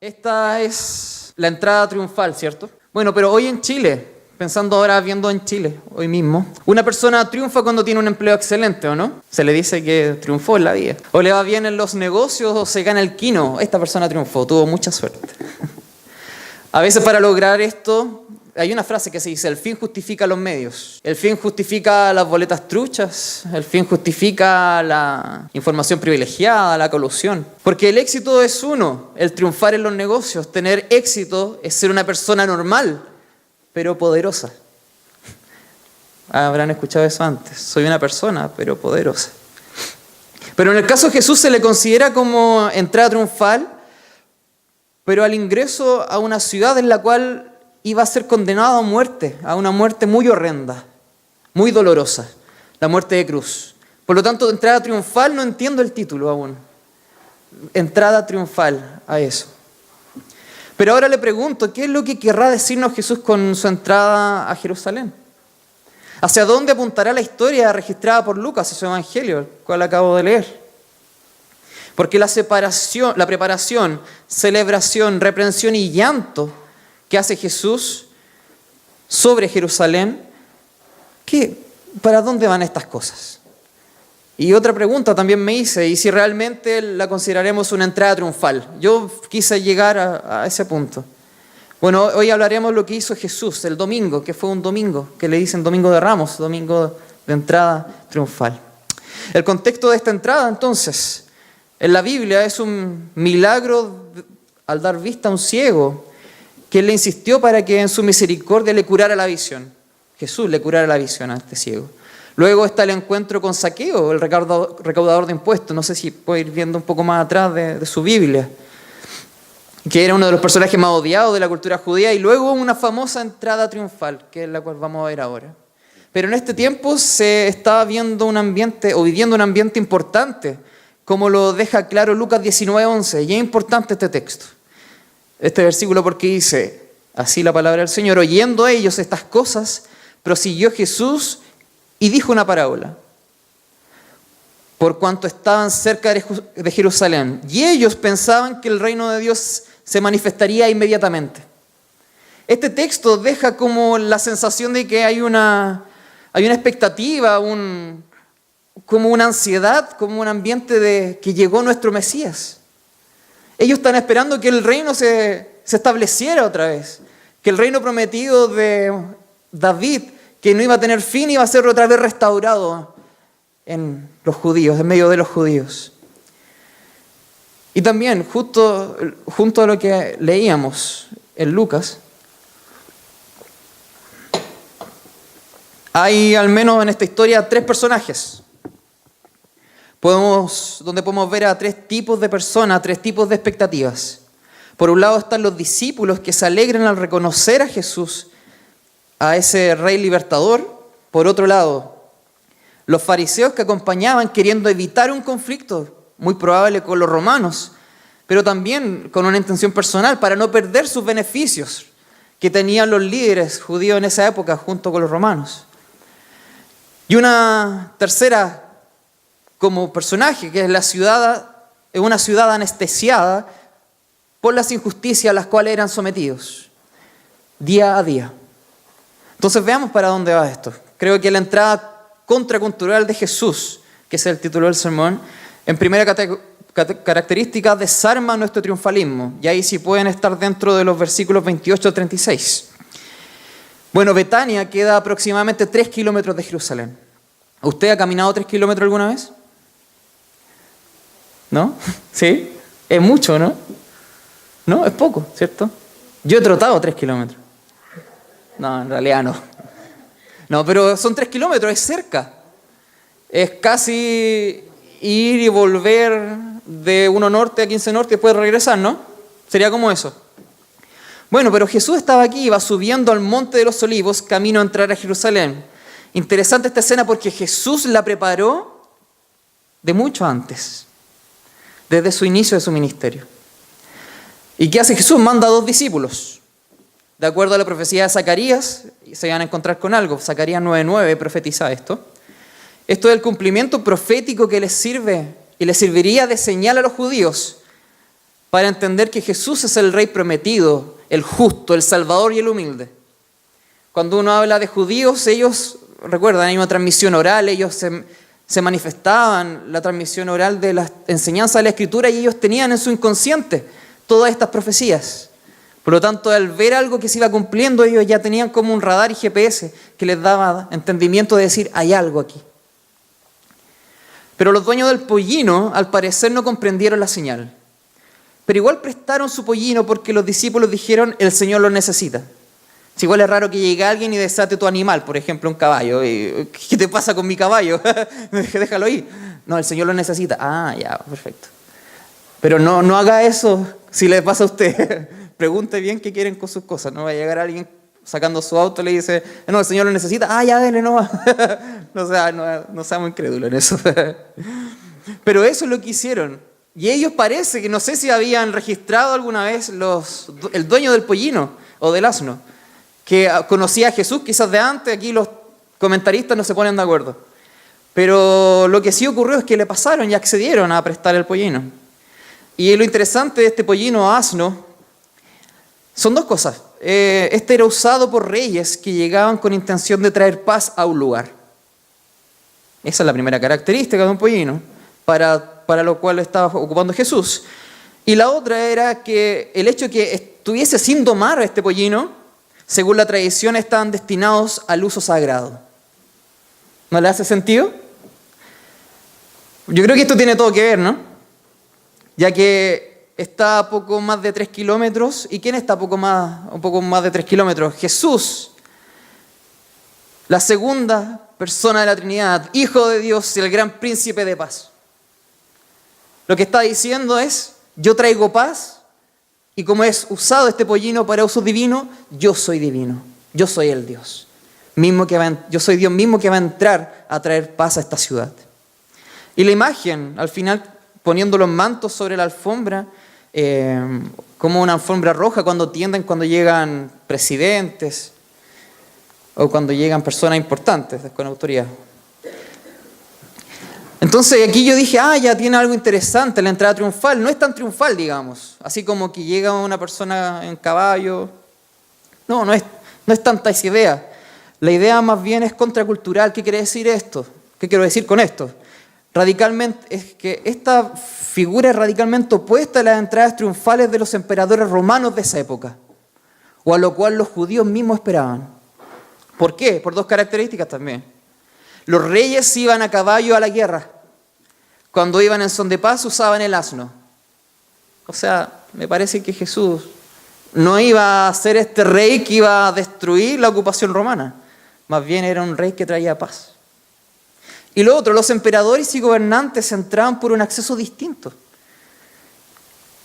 Esta es la entrada triunfal, ¿cierto? Bueno, pero hoy en Chile, pensando ahora, viendo en Chile, hoy mismo, una persona triunfa cuando tiene un empleo excelente, ¿o no? Se le dice que triunfó en la vida. O le va bien en los negocios o se gana el quino. Esta persona triunfó, tuvo mucha suerte. A veces para lograr esto, hay una frase que se dice, el fin justifica los medios. El fin justifica las boletas truchas, el fin justifica la información privilegiada, la colusión. Porque el éxito es uno, el triunfar en los negocios. Tener éxito es ser una persona normal, pero poderosa. Habrán escuchado eso antes. Soy una persona, pero poderosa. Pero en el caso de Jesús se le considera como entrada triunfal, pero al ingreso a una ciudad en la cual iba a ser condenado a muerte, a una muerte muy horrenda, muy dolorosa, la muerte de cruz. Por lo tanto, entrada triunfal, no entiendo el título aún. Entrada triunfal a eso. Pero ahora le pregunto, ¿qué es lo que querrá decirnos Jesús con su entrada a Jerusalén? ¿Hacia dónde apuntará la historia registrada por Lucas en su evangelio, el cual acabo de leer? Porque la preparación, celebración, reprensión y llanto que hace Jesús sobre Jerusalén, ¿para dónde van estas cosas? Y otra pregunta también me hice, ¿y si realmente la consideraremos una entrada triunfal? Yo quise llegar a ese punto. Bueno, hoy hablaremos de lo que hizo Jesús el domingo, que fue un domingo, que le dicen Domingo de Ramos, domingo de entrada triunfal. El contexto de esta entrada, entonces, en la Biblia es un milagro al dar vista a un ciego, que él le insistió para que en su misericordia le curara la visión. Jesús le curara la visión a este ciego. Luego está el encuentro con Zaqueo, el recaudador de impuestos. No sé si puede ir viendo un poco más atrás de su Biblia, que era uno de los personajes más odiados de la cultura judía. Y luego una famosa entrada triunfal, que es la cual vamos a ver ahora. Pero en este tiempo se estaba viendo un ambiente, o viviendo un ambiente importante, como lo deja claro Lucas 19:11. Y es importante este texto. Este versículo porque dice, así la palabra del Señor, oyendo ellos estas cosas, prosiguió Jesús y dijo una parábola, por cuanto estaban cerca de Jerusalén, y ellos pensaban que el reino de Dios se manifestaría inmediatamente. Este texto deja como la sensación de que hay una expectativa, como una ansiedad, como un ambiente de que llegó nuestro Mesías. Ellos están esperando que el reino se estableciera otra vez, que el reino prometido de David, que no iba a tener fin, iba a ser otra vez restaurado en los judíos, en medio de los judíos. Y también, junto a lo que leíamos en Lucas, hay al menos en esta historia 3 personajes. Donde podemos ver a 3 tipos de personas, 3 tipos de expectativas. Por un lado están los discípulos que se alegran al reconocer a Jesús, a ese rey libertador. Por otro lado, los fariseos que acompañaban queriendo evitar un conflicto muy probable con los romanos, pero también con una intención personal para no perder sus beneficios que tenían los líderes judíos en esa época junto con los romanos. Y una tercera como personaje, que es una ciudad anestesiada por las injusticias a las cuales eran sometidos, día a día. Entonces veamos para dónde va esto. Creo que la entrada contracultural de Jesús, que es el título del sermón, en primera característica desarma nuestro triunfalismo. Y ahí sí pueden estar dentro de los versículos 28 a 36. Bueno, Betania queda aproximadamente 3 kilómetros de Jerusalén. ¿Usted ha caminado 3 kilómetros alguna vez? ¿No? ¿Sí? Es mucho, ¿no? No, es poco, ¿cierto? Yo he trotado 3 kilómetros. No, en realidad no. No, pero son 3 kilómetros, es cerca. Es casi ir y volver de 1 norte a 15 norte y después regresar, ¿no? Sería como eso. Bueno, pero Jesús estaba aquí, iba subiendo al Monte de los Olivos, camino a entrar a Jerusalén. Interesante esta escena porque Jesús la preparó de mucho antes, desde su inicio de su ministerio. ¿Y qué hace Jesús? Manda a 2 discípulos. De acuerdo a la profecía de Zacarías, se van a encontrar con algo. Zacarías 9:9 profetiza esto. Esto es el cumplimiento profético que les sirve y les serviría de señal a los judíos para entender que Jesús es el Rey prometido, el justo, el Salvador y el humilde. Cuando uno habla de judíos, ellos, recuerdan, hay una transmisión oral, ellos se manifestaban la transmisión oral de la enseñanza de la Escritura y ellos tenían en su inconsciente todas estas profecías. Por lo tanto, al ver algo que se iba cumpliendo, ellos ya tenían como un radar y GPS que les daba entendimiento de decir, hay algo aquí. Pero los dueños del pollino, al parecer, no comprendieron la señal. Pero igual prestaron su pollino porque los discípulos dijeron, el Señor lo necesita. Si igual es raro que llegue alguien y desate tu animal, por ejemplo, un caballo. ¿Qué te pasa con mi caballo? Déjalo ir. No, el Señor lo necesita. Ah, ya, perfecto. Pero no haga eso si le pasa a usted. Pregunte bien qué quieren con sus cosas. No va a llegar alguien sacando su auto y le dice, no, el Señor lo necesita. Ah, ya, dele, no va. No seamos incrédulos en eso. Pero eso es lo que hicieron. Y ellos parece que, no sé si habían registrado alguna vez el dueño del pollino o del asno, que conocía a Jesús quizás de antes. Aquí los comentaristas no se ponen de acuerdo. Pero lo que sí ocurrió es que le pasaron y accedieron a prestar el pollino. Y lo interesante de este pollino o asno son dos cosas. Este era usado por reyes que llegaban con intención de traer paz a un lugar. Esa es la primera característica de un pollino, para lo cual estaba ocupando Jesús. Y la otra era que el hecho de que estuviese sin domar a este pollino, según la tradición, estaban destinados al uso sagrado. ¿No le hace sentido? Yo creo que esto tiene todo que ver, ¿no? Ya que está a poco más de 3 kilómetros. ¿Y quién está un poco más de 3 kilómetros? Jesús, la segunda persona de la Trinidad, Hijo de Dios y el gran príncipe de paz. Lo que está diciendo es, yo traigo paz, y como es usado este pollino para uso divino, yo soy divino, yo soy el Dios. Yo soy Dios mismo que va a entrar a traer paz a esta ciudad. Y la imagen, al final, poniendo los mantos sobre la alfombra, como una alfombra roja cuando llegan presidentes o cuando llegan personas importantes con autoridad. Entonces aquí yo dije, ya tiene algo interesante la entrada triunfal. No es tan triunfal, digamos, así como que llega una persona en caballo. No es tanta esa idea. La idea más bien es contracultural. ¿Qué quiere decir esto? ¿Qué quiero decir con esto? Radicalmente, es que esta figura es radicalmente opuesta a las entradas triunfales de los emperadores romanos de esa época, o a lo cual los judíos mismos esperaban. ¿Por qué? Por dos características también. Los reyes iban a caballo a la guerra. Cuando iban en son de paz usaban el asno. O sea, me parece que Jesús no iba a ser este rey que iba a destruir la ocupación romana. Más bien era un rey que traía paz. Y lo otro, los emperadores y gobernantes entraban por un acceso distinto.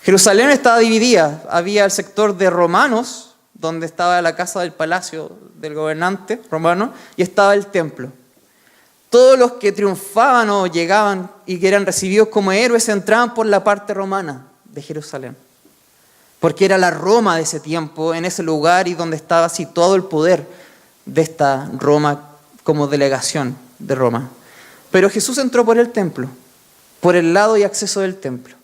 Jerusalén estaba dividida. Había el sector de romanos, donde estaba la casa del palacio del gobernante romano, y estaba el templo. Todos los que triunfaban o llegaban y que eran recibidos como héroes entraban por la parte romana de Jerusalén. Porque era la Roma de ese tiempo, en ese lugar y donde estaba situado el poder de esta Roma como delegación de Roma. Pero Jesús entró por el templo, por el lado y acceso del templo.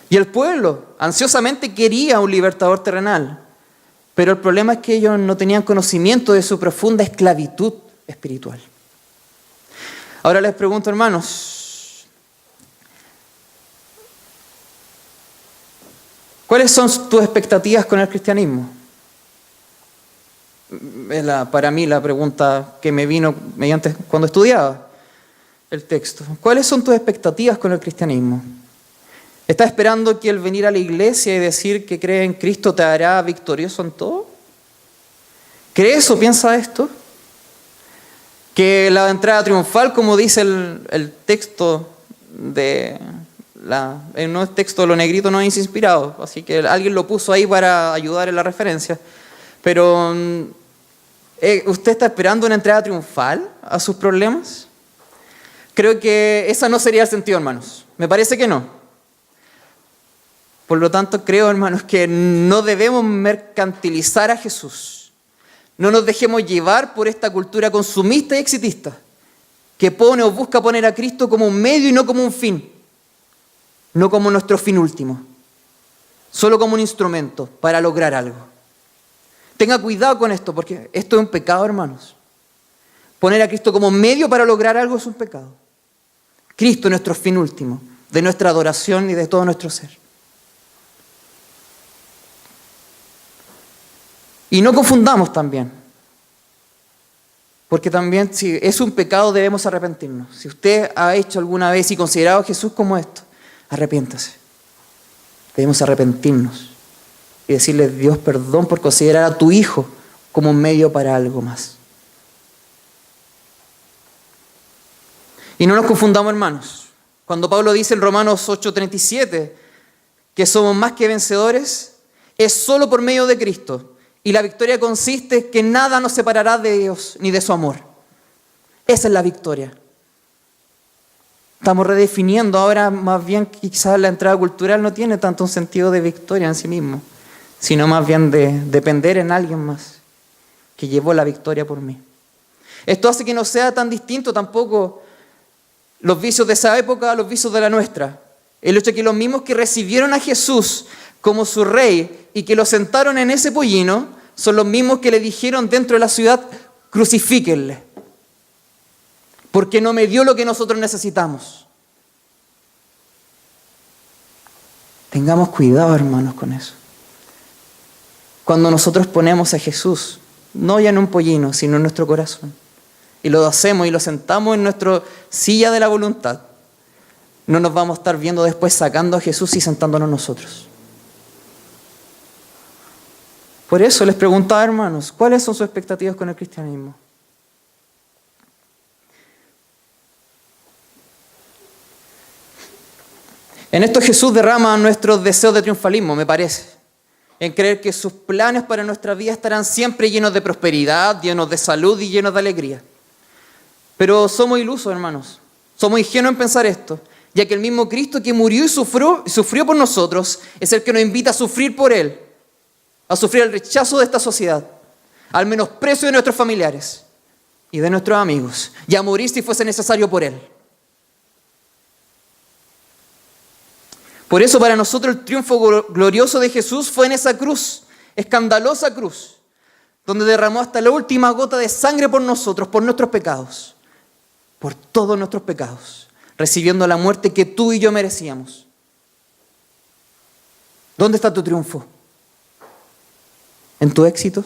Y el pueblo ansiosamente quería un libertador terrenal, pero el problema es que ellos no tenían conocimiento de su profunda esclavitud espiritual. Ahora les pregunto, hermanos, ¿cuáles son tus expectativas con el cristianismo? Es para mí la pregunta que me vino mediante cuando estudiaba el texto. ¿Cuáles son tus expectativas con el cristianismo? ¿Estás esperando que el venir a la iglesia y decir que crees en Cristo te hará victorioso en todo? ¿Crees o piensas esto? Que la entrada triunfal, como dice el texto no es texto de lo negrito, no es inspirado, así que alguien lo puso ahí para ayudar en la referencia. Pero, ¿usted está esperando una entrada triunfal a sus problemas? Creo que ese no sería el sentido, hermanos. Me parece que no. Por lo tanto, creo, hermanos, que no debemos mercantilizar a Jesús. No nos dejemos llevar por esta cultura consumista y exitista, que pone o busca poner a Cristo como un medio y no como un fin. no como nuestro fin último, solo como un instrumento para lograr algo. Tenga cuidado con esto, porque esto es un pecado, hermanos. Poner a Cristo como medio para lograr algo es un pecado. Cristo es nuestro fin último, de nuestra adoración y de todo nuestro ser. Y no confundamos también, porque también si es un pecado debemos arrepentirnos. Si usted ha hecho alguna vez y considerado a Jesús como esto, arrepiéntase. Debemos arrepentirnos y decirle, Dios, perdón por considerar a tu Hijo como un medio para algo más. Y no nos confundamos, hermanos. Cuando Pablo dice en Romanos 8:37 que somos más que vencedores, es solo por medio de Cristo. Y la victoria consiste en que nada nos separará de Dios ni de su amor. Esa es la victoria. Estamos redefiniendo ahora, más bien quizás la entrada cultural no tiene tanto un sentido de victoria en sí mismo, sino más bien de depender en alguien más que llevó la victoria por mí. Esto hace que no sea tan distinto tampoco los vicios de esa época a los vicios de la nuestra. El hecho de que los mismos que recibieron a Jesús como su rey y que lo sentaron en ese pollino son los mismos que le dijeron dentro de la ciudad, crucifíquenle, porque no me dio lo que nosotros necesitamos. Tengamos cuidado, hermanos, con eso. Cuando nosotros ponemos a Jesús, no ya en un pollino, sino en nuestro corazón, y lo hacemos y lo sentamos en nuestra silla de la voluntad, no nos vamos a estar viendo después sacando a Jesús y sentándonos nosotros. Por eso les preguntaba, hermanos, ¿cuáles son sus expectativas con el cristianismo? En esto Jesús derrama nuestros deseos de triunfalismo, me parece, en creer que sus planes para nuestra vida estarán siempre llenos de prosperidad, llenos de salud y llenos de alegría. Pero somos ilusos, hermanos. Somos ingenuos en pensar esto, ya que el mismo Cristo que murió y sufrió por nosotros es el que nos invita a sufrir por Él, a sufrir el rechazo de esta sociedad, al menosprecio de nuestros familiares y de nuestros amigos, y a morir si fuese necesario por Él. Por eso para nosotros el triunfo glorioso de Jesús fue en esa cruz, escandalosa cruz, donde derramó hasta la última gota de sangre por nosotros, por nuestros pecados, por todos nuestros pecados, recibiendo la muerte que tú y yo merecíamos. ¿Dónde está tu triunfo? ¿En tu éxito?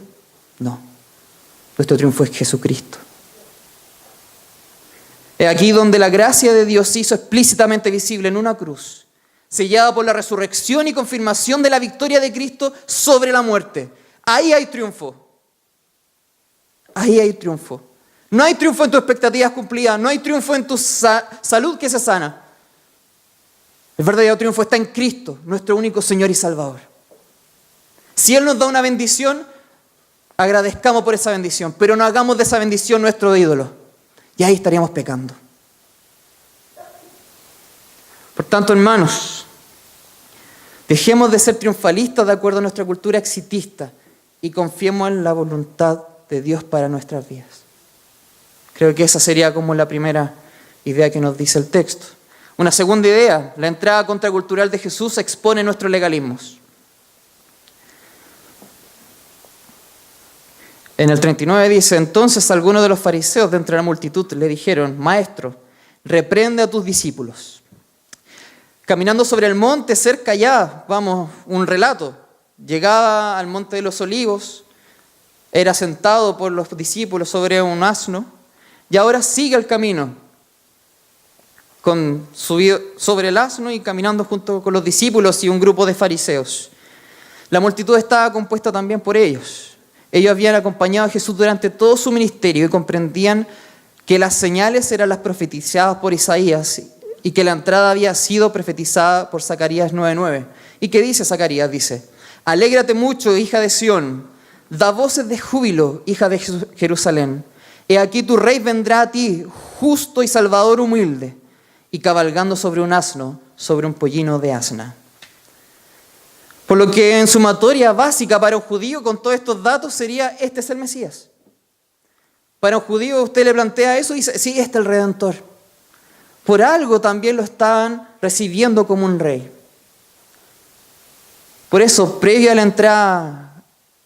No. Nuestro triunfo es Jesucristo. Es aquí donde la gracia de Dios se hizo explícitamente visible en una cruz, sellada por la resurrección y confirmación de la victoria de Cristo sobre la muerte. Ahí hay triunfo. Ahí hay triunfo. No hay triunfo en tus expectativas cumplidas, no hay triunfo en tu salud que se sana. El verdadero triunfo está en Cristo, nuestro único Señor y Salvador. Si Él nos da una bendición, agradezcamos por esa bendición, pero no hagamos de esa bendición nuestro ídolo. Y ahí estaríamos pecando. Por tanto, hermanos, dejemos de ser triunfalistas de acuerdo a nuestra cultura exitista y confiemos en la voluntad de Dios para nuestras vidas. Creo que esa sería como la primera idea que nos dice el texto. Una segunda idea, la entrada contracultural de Jesús expone nuestros legalismos. En el 39 dice, entonces algunos de los fariseos de entre la multitud le dijeron, Maestro, reprende a tus discípulos. Caminando sobre el monte, cerca ya, un relato, llegaba al monte de los olivos, era sentado por los discípulos sobre un asno, y ahora sigue el camino, subido sobre el asno y caminando junto con los discípulos y un grupo de fariseos. La multitud estaba compuesta también por ellos. Ellos habían acompañado a Jesús durante todo su ministerio y comprendían que las señales eran las profetizadas por Isaías y que la entrada había sido profetizada por Zacarías 9:9. ¿Y qué dice Zacarías? Dice, alégrate mucho, hija de Sión, da voces de júbilo, hija de Jerusalén. He aquí tu rey vendrá a ti, justo y salvador humilde, y cabalgando sobre un asno, sobre un pollino de asna. Por lo que en sumatoria básica para un judío con todos estos datos sería, este es el Mesías. Para un judío usted le plantea eso y dice, sí, este es el Redentor. Por algo también lo estaban recibiendo como un rey. Por eso, previo a la entrada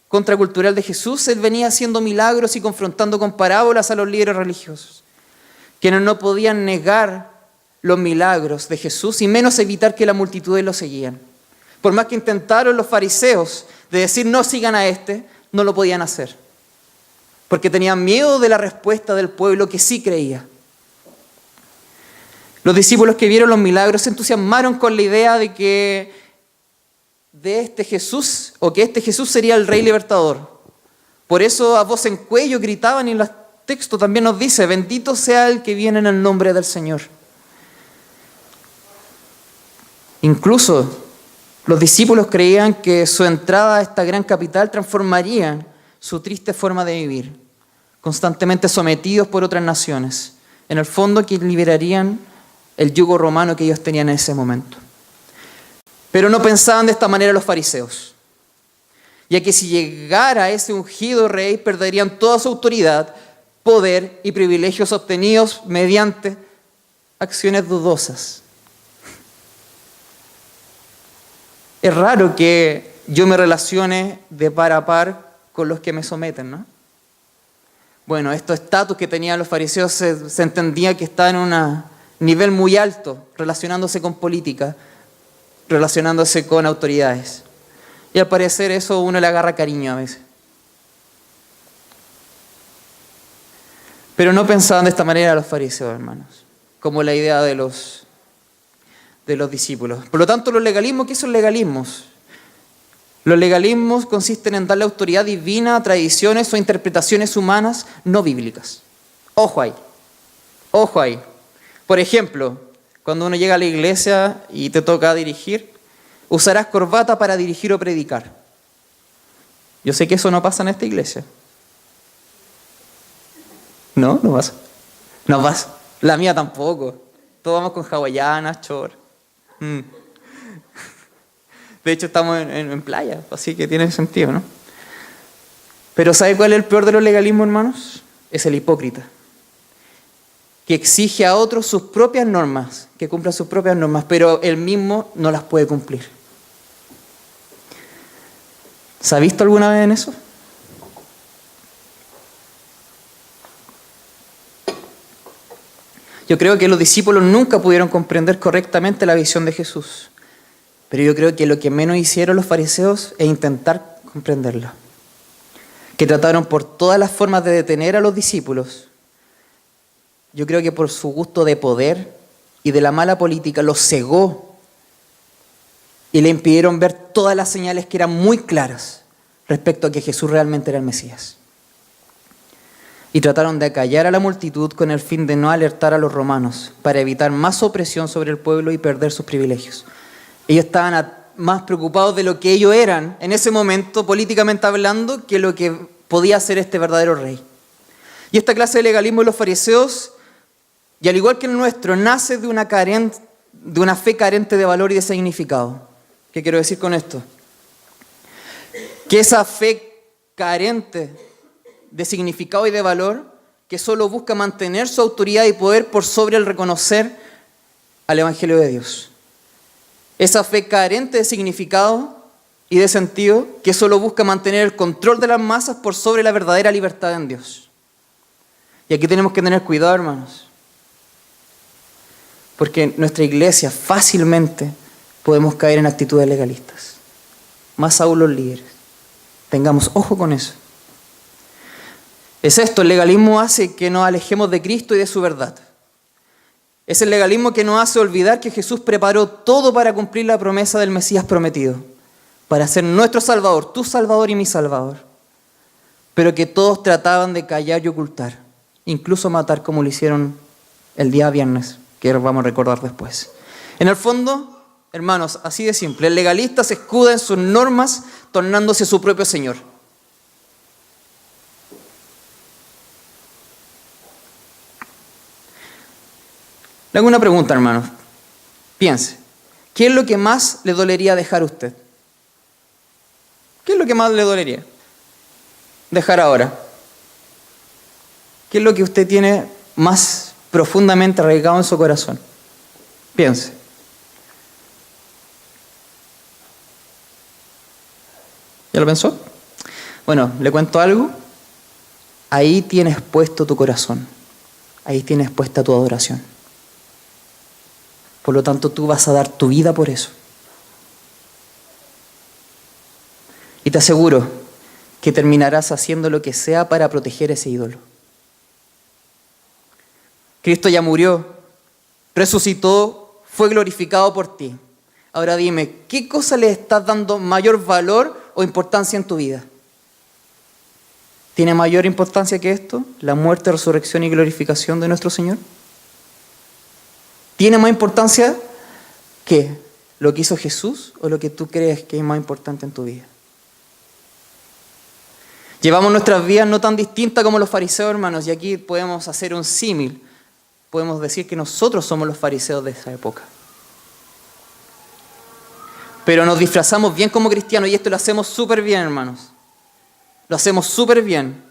contracultural de Jesús, él venía haciendo milagros y confrontando con parábolas a los líderes religiosos, quienes no podían negar los milagros de Jesús y menos evitar que la multitud lo seguían. Por más que intentaron los fariseos de decir no sigan a este, no lo podían hacer, porque tenían miedo de la respuesta del pueblo que sí creía. Los discípulos que vieron los milagros se entusiasmaron con la idea de que este Jesús sería el Rey Libertador. Por eso a voz en cuello gritaban, y en los textos también nos dice: bendito sea el que viene en el nombre del Señor. Incluso los discípulos creían que su entrada a esta gran capital transformaría su triste forma de vivir, constantemente sometidos por otras naciones. En el fondo, que liberarían el yugo romano que ellos tenían en ese momento. Pero no pensaban de esta manera los fariseos, ya que si llegara ese ungido rey, perderían toda su autoridad, poder y privilegios obtenidos mediante acciones dudosas. Es raro que yo me relacione de par a par con los que me someten, ¿no? Bueno, estos estatus que tenían los fariseos se entendía que estaban en un nivel muy alto, relacionándose con política, relacionándose con autoridades. Y al parecer eso uno le agarra cariño a veces. Pero no pensaban de esta manera los fariseos, hermanos, como la idea de los discípulos. Por lo tanto, los legalismos, ¿qué son legalismos? Los legalismos consisten en darle autoridad divina a tradiciones o interpretaciones humanas no bíblicas. Ojo ahí, ojo ahí. Por ejemplo, cuando uno llega a la iglesia y te toca dirigir, usarás corbata para dirigir o predicar. Yo sé que eso no pasa en esta iglesia. No pasa. No pasa. La mía tampoco. Todos vamos con hawaianas, short. De hecho, estamos en playa, así que tiene sentido, ¿no? Pero ¿sabe cuál es el peor de los legalismos, hermanos? Es el hipócrita, que exige a otros sus propias normas, que cumplan sus propias normas, pero él mismo no las puede cumplir. ¿Se ha visto alguna vez en eso? Yo creo que los discípulos nunca pudieron comprender correctamente la visión de Jesús, pero yo creo que lo que menos hicieron los fariseos es intentar comprenderla, que trataron por todas las formas de detener a los discípulos. Yo creo que por su gusto de poder y de la mala política los cegó y le impidieron ver todas las señales que eran muy claras respecto a que Jesús realmente era el Mesías. Y trataron de acallar a la multitud con el fin de no alertar a los romanos para evitar más opresión sobre el pueblo y perder sus privilegios. Ellos estaban más preocupados de lo que ellos eran en ese momento, políticamente hablando, que lo que podía ser este verdadero rey. Y esta clase de legalismo de los fariseos, y al igual que el nuestro, nace de una fe carente de valor y de significado. ¿Qué quiero decir con esto? Que esa fe carente de significado y de valor, que solo busca mantener su autoridad y poder por sobre el reconocer al Evangelio de Dios. Esa fe carente de significado y de sentido, que solo busca mantener el control de las masas por sobre la verdadera libertad en Dios. Y aquí tenemos que tener cuidado, hermanos, porque en nuestra iglesia fácilmente podemos caer en actitudes legalistas, más aún los líderes. Tengamos ojo con eso. Es esto, el legalismo hace que nos alejemos de Cristo y de su verdad. Es el legalismo que nos hace olvidar que Jesús preparó todo para cumplir la promesa del Mesías prometido, para ser nuestro Salvador, tu Salvador y mi Salvador. Pero que todos trataban de callar y ocultar, incluso matar como lo hicieron el día viernes, que vamos a recordar después. En el fondo, hermanos, así de simple, el legalista se escuda en sus normas, tornándose su propio Señor. Le hago una pregunta, hermanos. Piense, ¿qué es lo que más le dolería dejar a usted? ¿Qué es lo que más le dolería dejar ahora? ¿Qué es lo que usted tiene más profundamente arraigado en su corazón. Piense. ¿Ya lo pensó? Bueno, le cuento algo. Ahí tienes puesto tu corazón. Ahí tienes puesta tu adoración. Por lo tanto, tú vas a dar tu vida por eso. Y te aseguro que terminarás haciendo lo que sea para proteger ese ídolo. Cristo ya murió, resucitó, fue glorificado por ti. Ahora dime, ¿qué cosa le estás dando mayor valor o importancia en tu vida? ¿Tiene mayor importancia que esto? ¿La muerte, resurrección y glorificación de nuestro Señor? ¿Tiene más importancia que lo que hizo Jesús o lo que tú crees que es más importante en tu vida? Llevamos nuestras vidas no tan distintas como los fariseos, hermanos, y aquí podemos hacer un símil. Podemos decir que nosotros somos los fariseos de esa época. Pero nos disfrazamos bien como cristianos y esto lo hacemos súper bien, hermanos. Lo hacemos súper bien.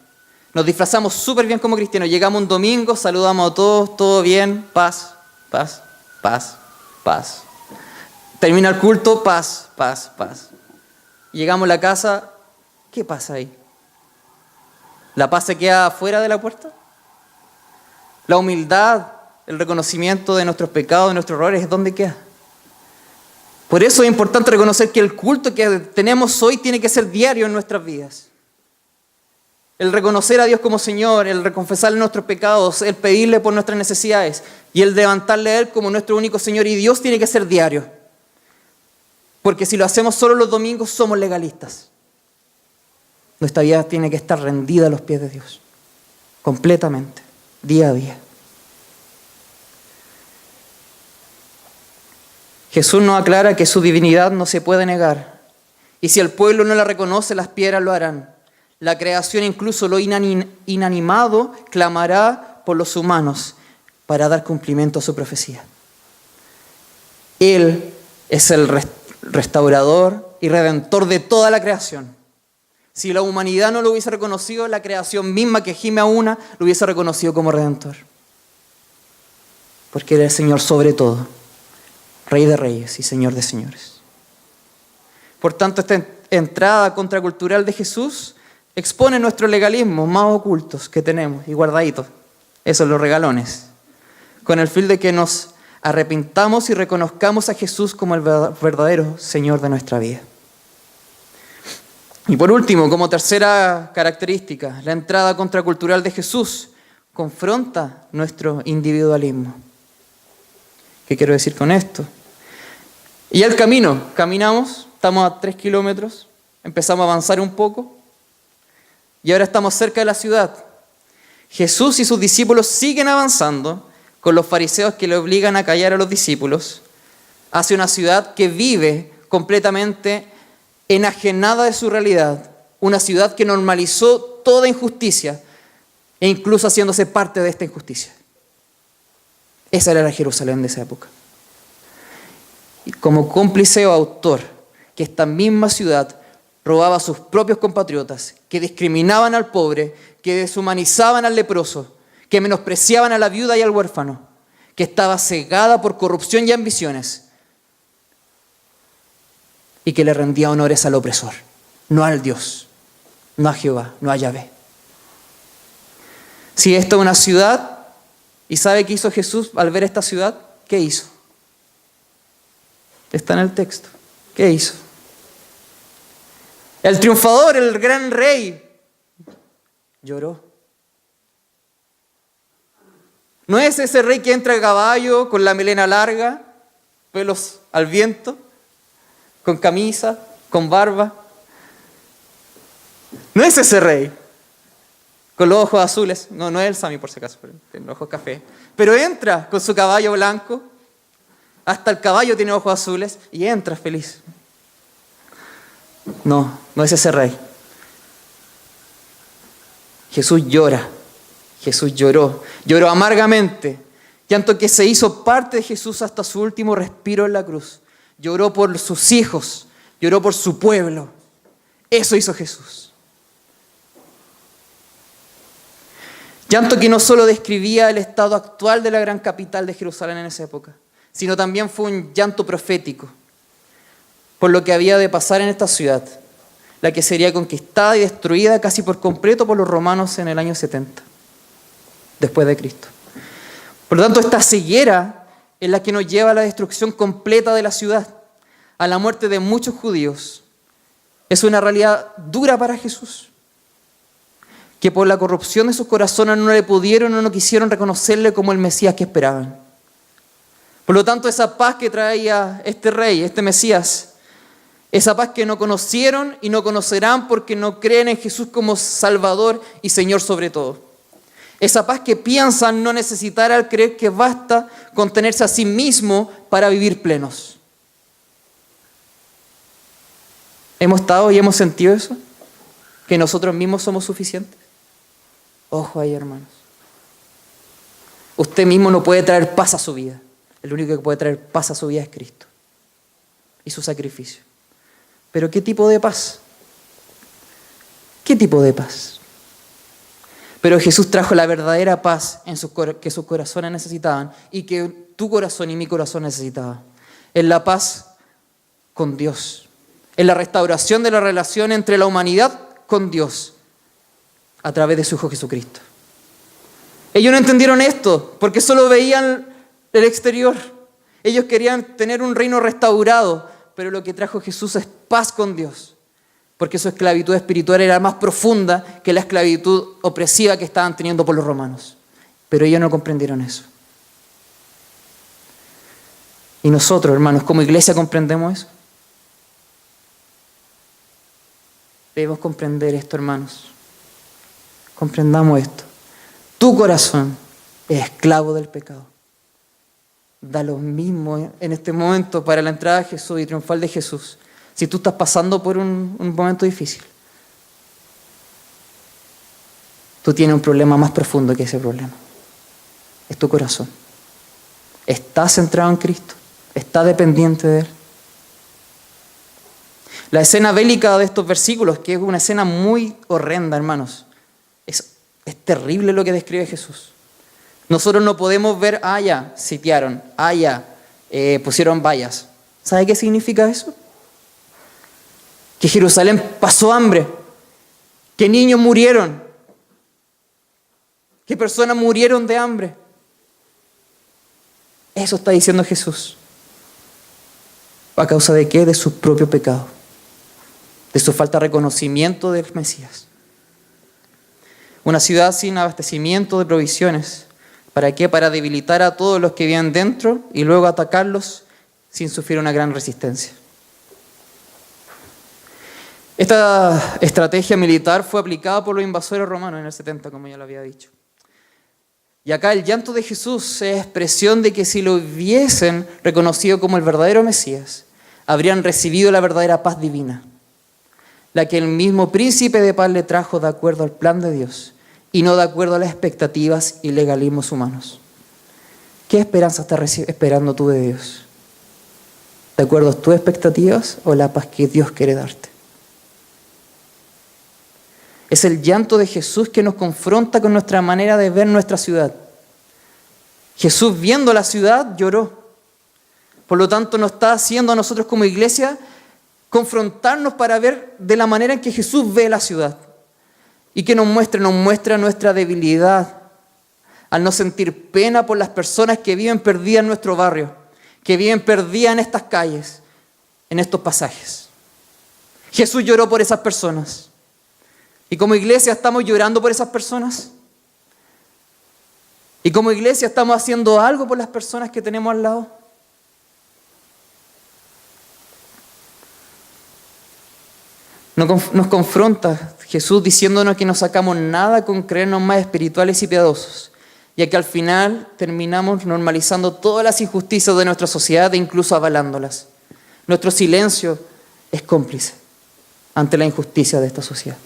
Nos disfrazamos súper bien como cristianos. Llegamos un domingo, saludamos a todos, todo bien, paz, paz, paz, paz. Termina el culto, paz, paz, paz. Llegamos a la casa, ¿qué pasa ahí? ¿La paz se queda fuera de la puerta? La humildad, el reconocimiento de nuestros pecados, de nuestros errores, ¿dónde queda? Por eso es importante reconocer que el culto que tenemos hoy tiene que ser diario en nuestras vidas. El reconocer a Dios como Señor, el reconfesarle nuestros pecados, el pedirle por nuestras necesidades y el levantarle a Él como nuestro único Señor y Dios tiene que ser diario. Porque si lo hacemos solo los domingos somos legalistas. Nuestra vida tiene que estar rendida a los pies de Dios, completamente, día a día. Jesús nos aclara que su divinidad no se puede negar. Y si el pueblo no la reconoce, las piedras lo harán. La creación, incluso lo inanimado, clamará por los humanos para dar cumplimiento a su profecía. Él es el restaurador y redentor de toda la creación. Si la humanidad no lo hubiese reconocido, la creación misma que gime a una lo hubiese reconocido como redentor. Porque Él es el Señor sobre todo, Rey de reyes y Señor de señores. Por tanto, esta entrada contracultural de Jesús expone nuestros legalismos más ocultos que tenemos y guardaditos. Esos los regalones. Con el fin de que nos arrepintamos y reconozcamos a Jesús como el verdadero Señor de nuestra vida. Y por último, como tercera característica, la entrada contracultural de Jesús confronta nuestro individualismo. ¿Qué quiero decir con esto? Y el camino, caminamos, estamos a 3 kilómetros, empezamos a avanzar un poco y ahora estamos cerca de la ciudad. Jesús y sus discípulos siguen avanzando con los fariseos que le obligan a callar a los discípulos hacia una ciudad que vive completamente enajenada de su realidad, una ciudad que normalizó toda injusticia e incluso haciéndose parte de esta injusticia. Esa era la Jerusalén de esa época. Y como cómplice o autor, que esta misma ciudad robaba a sus propios compatriotas, que discriminaban al pobre, que deshumanizaban al leproso, que menospreciaban a la viuda y al huérfano, que estaba cegada por corrupción y ambiciones, y que le rendía honores al opresor, no al Dios, no a Jehová, no a Yahvé. Si esto es una ciudad, ¿y sabe qué hizo Jesús al ver esta ciudad? ¿Qué hizo? Está en el texto. ¿Qué hizo? El triunfador, el gran rey, lloró. ¿No es ese rey que entra a caballo con la melena larga, pelos al viento, con camisa, con barba? ¿No es ese rey? Con los ojos azules. No es el Sami por si acaso, pero tiene los ojos café. Pero entra con su caballo blanco. Hasta el caballo tiene ojos azules y entra feliz. No es ese rey. Jesús llora. Jesús lloró amargamente, tanto que se hizo parte de Jesús hasta su último respiro en la cruz. Lloró por sus hijos, lloró por su pueblo. Eso hizo Jesús. Llanto que no solo describía el estado actual de la gran capital de Jerusalén en esa época, sino también fue un llanto profético por lo que había de pasar en esta ciudad, la que sería conquistada y destruida casi por completo por los romanos en el año 70, después de Cristo. Por lo tanto, esta ceguera es la que nos lleva a la destrucción completa de la ciudad, a la muerte de muchos judíos. Es una realidad dura para Jesús, que por la corrupción de sus corazones no le pudieron o no quisieron reconocerle como el Mesías que esperaban. Por lo tanto, esa paz que traía este rey, este Mesías, esa paz que no conocieron y no conocerán porque no creen en Jesús como Salvador y Señor sobre todo. Esa paz que piensan no necesitar al creer que basta con tenerse a sí mismo para vivir plenos. ¿Hemos estado y hemos sentido eso? ¿Que nosotros mismos somos suficientes? Ojo ahí, hermanos. Usted mismo no puede traer paz a su vida. El único que puede traer paz a su vida es Cristo y su sacrificio. ¿Pero qué tipo de paz? ¿Qué tipo de paz? Pero Jesús trajo la verdadera paz que sus corazones necesitaban y que tu corazón y mi corazón necesitaban. Es la paz con Dios. Es la restauración de la relación entre la humanidad con Dios a través de su Hijo Jesucristo. Ellos no entendieron esto porque solo veían el exterior. Ellos querían tener un reino restaurado, pero lo que trajo Jesús es paz con Dios, porque su esclavitud espiritual era más profunda que la esclavitud opresiva que estaban teniendo por los romanos. Pero ellos no comprendieron eso. Y nosotros, hermanos, como iglesia, ¿comprendemos eso? Debemos comprender esto, hermanos. Comprendamos esto. Tu corazón es esclavo del pecado. Da lo mismo en este momento para la entrada de Jesús y triunfal de Jesús. Si tú estás pasando por un momento difícil, tú tienes un problema más profundo que ese problema. Es tu corazón. Estás centrado en Cristo. Estás dependiente de Él. La escena bélica de estos versículos, que es una escena muy horrenda, hermanos, es terrible lo que describe Jesús. Nosotros no podemos ver, ya, sitiaron, ya, pusieron vallas. ¿Sabe qué significa eso? Que Jerusalén pasó hambre, que niños murieron, que personas murieron de hambre. Eso está diciendo Jesús. ¿A causa de qué? De su propio pecado, de su falta de reconocimiento del Mesías. Una ciudad sin abastecimiento de provisiones. ¿Para qué? Para debilitar a todos los que viven dentro y luego atacarlos sin sufrir una gran resistencia. Esta estrategia militar fue aplicada por los invasores romanos en el 70, como ya lo había dicho. Y acá el llanto de Jesús es expresión de que si lo hubiesen reconocido como el verdadero Mesías, habrían recibido la verdadera paz divina, la que el mismo príncipe de paz le trajo de acuerdo al plan de Dios y no de acuerdo a las expectativas y legalismos humanos. ¿Qué esperanza estás esperando tú de Dios? ¿De acuerdo a tus expectativas o la paz que Dios quiere darte? Es el llanto de Jesús que nos confronta con nuestra manera de ver nuestra ciudad. Jesús, viendo la ciudad, lloró. Por lo tanto, nos está haciendo a nosotros como iglesia confrontarnos para ver de la manera en que Jesús ve la ciudad. Y que nos muestra nuestra debilidad al no sentir pena por las personas que viven perdidas en nuestro barrio, que viven perdidas en estas calles, en estos pasajes. Jesús lloró por esas personas. Y como iglesia estamos llorando por esas personas. Y como iglesia estamos haciendo algo por las personas que tenemos al lado. Nos confronta Jesús diciéndonos que no sacamos nada con creernos más espirituales y piadosos, ya que al final terminamos normalizando todas las injusticias de nuestra sociedad e incluso avalándolas. Nuestro silencio es cómplice ante la injusticia de esta sociedad.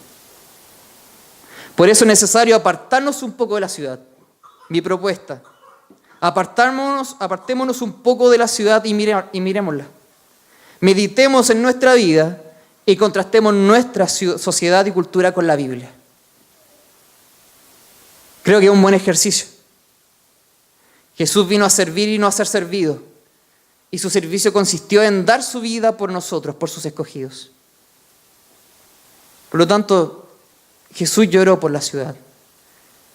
Por eso es necesario apartarnos un poco de la ciudad. Mi propuesta, apartémonos un poco de la ciudad y miremosla. Meditemos en nuestra vida y contrastemos nuestra sociedad y cultura con la Biblia. Creo que es un buen ejercicio. Jesús vino a servir y no a ser servido. Y su servicio consistió en dar su vida por nosotros, por sus escogidos. Por lo tanto, Jesús lloró por la ciudad.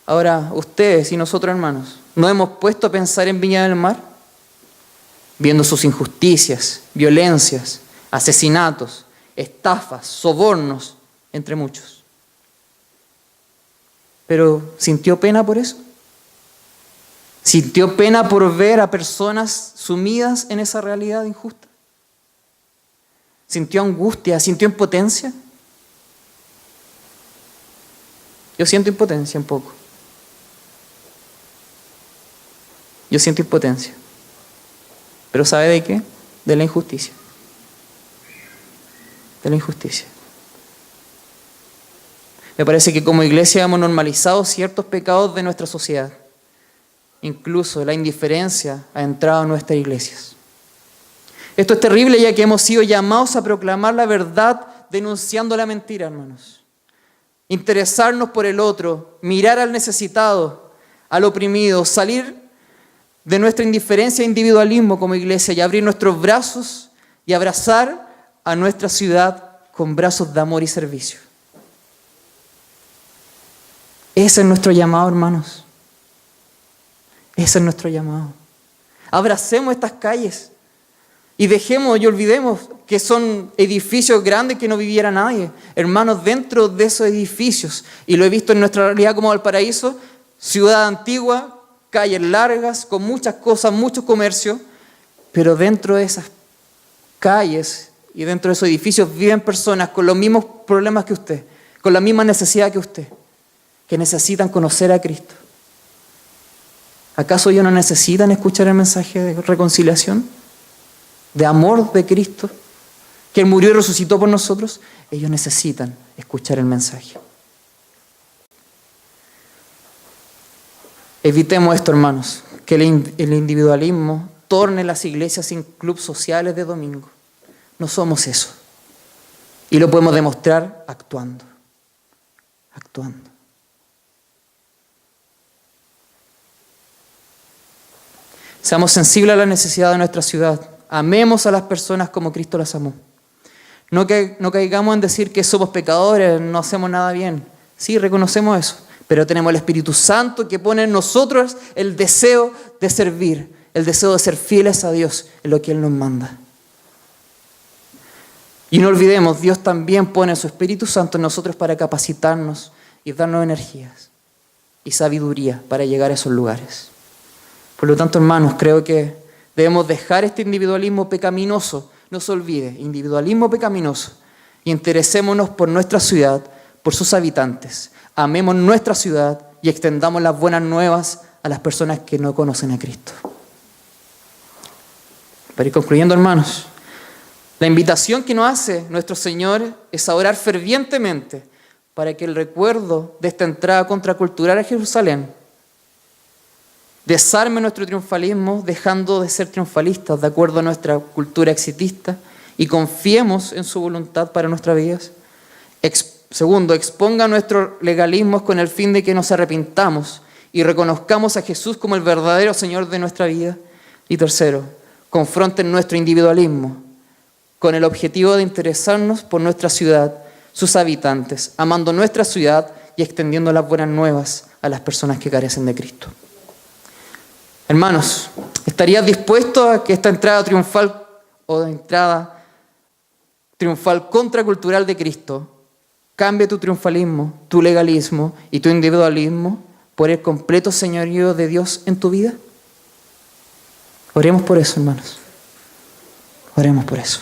Ahora, ustedes y nosotros, hermanos, ¿nos hemos puesto a pensar en Viña del Mar? Viendo sus injusticias, violencias, asesinatos, estafas, sobornos, entre muchos. Pero, ¿sintió pena por eso? ¿Sintió pena por ver a personas sumidas en esa realidad injusta? ¿Sintió angustia? ¿Sintió impotencia? Yo siento impotencia un poco. Yo siento impotencia. ¿Pero sabe de qué? De la injusticia. De la injusticia. Me parece que como iglesia hemos normalizado ciertos pecados de nuestra sociedad. Incluso la indiferencia ha entrado en nuestras iglesias. Esto es terrible, ya que hemos sido llamados a proclamar la verdad denunciando la mentira, hermanos. Interesarnos por el otro, mirar al necesitado, al oprimido, salir de nuestra indiferencia e individualismo como iglesia y abrir nuestros brazos y abrazar a nuestra ciudad con brazos de amor y servicio. Ese es nuestro llamado, hermanos. Ese es nuestro llamado. Abracemos estas calles y dejemos y olvidemos que son edificios grandes que no viviera nadie. Hermanos, dentro de esos edificios, y lo he visto en nuestra realidad como Valparaíso, ciudad antigua, calles largas, con muchas cosas, mucho comercio, pero dentro de esas calles y dentro de esos edificios viven personas con los mismos problemas que usted, con la misma necesidad que usted, que necesitan conocer a Cristo. ¿Acaso ellos no necesitan escuchar el mensaje de reconciliación? ¿De amor de Cristo? Que Él murió y resucitó por nosotros. Ellos necesitan escuchar el mensaje. Evitemos esto, hermanos, que el individualismo torne las iglesias en clubes sociales de domingo. No somos eso. Y lo podemos demostrar actuando. Actuando. Seamos sensibles a la necesidad de nuestra ciudad. Amemos a las personas como Cristo las amó. No caigamos en decir que somos pecadores, no hacemos nada bien. Sí, reconocemos eso. Pero tenemos el Espíritu Santo que pone en nosotros el deseo de servir, el deseo de ser fieles a Dios en lo que Él nos manda. Y no olvidemos, Dios también pone su Espíritu Santo en nosotros para capacitarnos y darnos energías y sabiduría para llegar a esos lugares. Por lo tanto, hermanos, creo que debemos dejar este individualismo pecaminoso. No se olvide, individualismo pecaminoso. Y interesémonos por nuestra ciudad, por sus habitantes. Amemos nuestra ciudad y extendamos las buenas nuevas a las personas que no conocen a Cristo. Para ir concluyendo, hermanos, la invitación que nos hace nuestro Señor es a orar fervientemente para que el recuerdo de esta entrada contracultural a Jerusalén desarme nuestro triunfalismo, dejando de ser triunfalistas de acuerdo a nuestra cultura exitista, y confiemos en su voluntad para nuestras vidas. Segundo, exponga nuestros legalismos con el fin de que nos arrepintamos y reconozcamos a Jesús como el verdadero Señor de nuestra vida. Y tercero, confronten nuestro individualismo con el objetivo de interesarnos por nuestra ciudad, sus habitantes, amando nuestra ciudad y extendiendo las buenas nuevas a las personas que carecen de Cristo. Hermanos, ¿estarías dispuesto a que esta entrada triunfal contracultural de Cristo cambie tu triunfalismo, tu legalismo y tu individualismo por el completo señorío de Dios en tu vida? Oremos por eso, hermanos. Oremos por eso.